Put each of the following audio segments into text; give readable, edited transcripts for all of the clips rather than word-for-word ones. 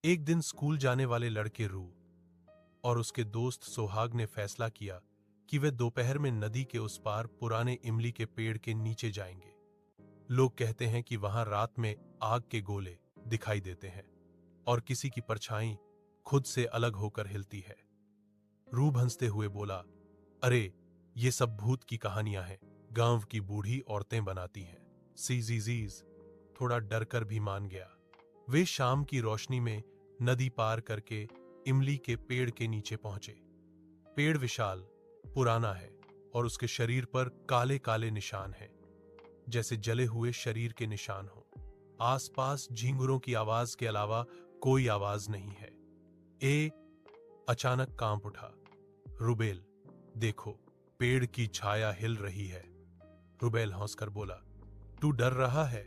एक दिन स्कूल जाने वाले लड़के रू और उसके दोस्त सोहाग ने फैसला किया कि वे दोपहर में नदी के उस पार पुराने इमली के पेड़ के नीचे जाएंगे। लोग कहते हैं कि वहां रात में आग के गोले दिखाई देते हैं और किसी की परछाई खुद से अलग होकर हिलती है। रूब हंसते हुए बोला, अरे ये सब भूत की कहानियां हैं, गांव की बूढ़ी औरतें बनाती हैं। सीजीजीज थोड़ा डरकर भी मान गया। वे शाम की रोशनी में नदी पार करके इमली के पेड़ के नीचे पहुंचे। पेड़ विशाल, पुराना है और उसके शरीर पर काले काले निशान हैं, जैसे जले हुए शरीर के निशान हों। आसपास झींगुरों की आवाज के अलावा कोई आवाज नहीं है। अचानक कांप उठा। रुबेल, देखो, पेड़ की छाया हिल रही है। रुबेल हंसकर बोला, तू डर रहा है?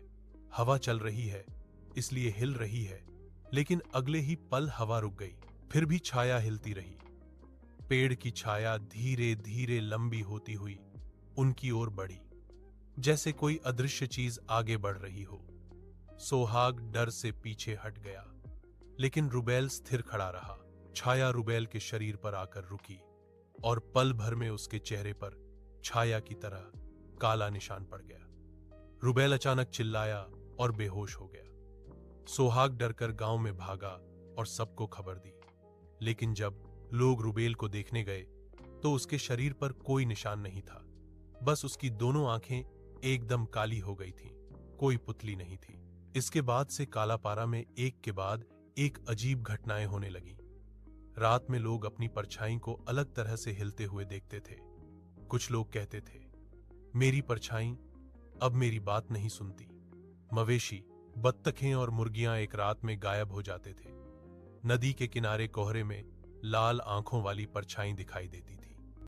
हवा चल रही है इसलिए हिल रही है। लेकिन अगले ही पल हवा रुक गई, फिर भी छाया हिलती रही। पेड़ की छाया धीरे धीरे लंबी होती हुई उनकी ओर बढ़ी, जैसे कोई अदृश्य चीज आगे बढ़ रही हो। सोहाग डर से पीछे हट गया, लेकिन रुबेल स्थिर खड़ा रहा। छाया रुबेल के शरीर पर आकर रुकी और पल भर में उसके चेहरे पर छाया की तरह काला निशान पड़ गया। रुबेल अचानक चिल्लाया और बेहोश हो गया। सोहाग डरकर गांव में भागा और सबको खबर दी। लेकिन जब लोग रुबेल को देखने गए तो उसके शरीर पर कोई निशान नहीं था, बस उसकी दोनों आंखें एकदम काली हो गई थीं, कोई पुतली नहीं थी। इसके बाद से कालापारा में एक के बाद एक अजीब घटनाएं होने लगीं। रात में लोग अपनी परछाई को अलग तरह से हिलते हुए देखते थे। कुछ लोग कहते थे, मेरी परछाई अब मेरी बात नहीं सुनती। मवेशी, बत्तखें और मुर्गियां एक रात में गायब हो जाते थे। नदी के किनारे कोहरे में लाल आंखों वाली परछाई दिखाई देती थी।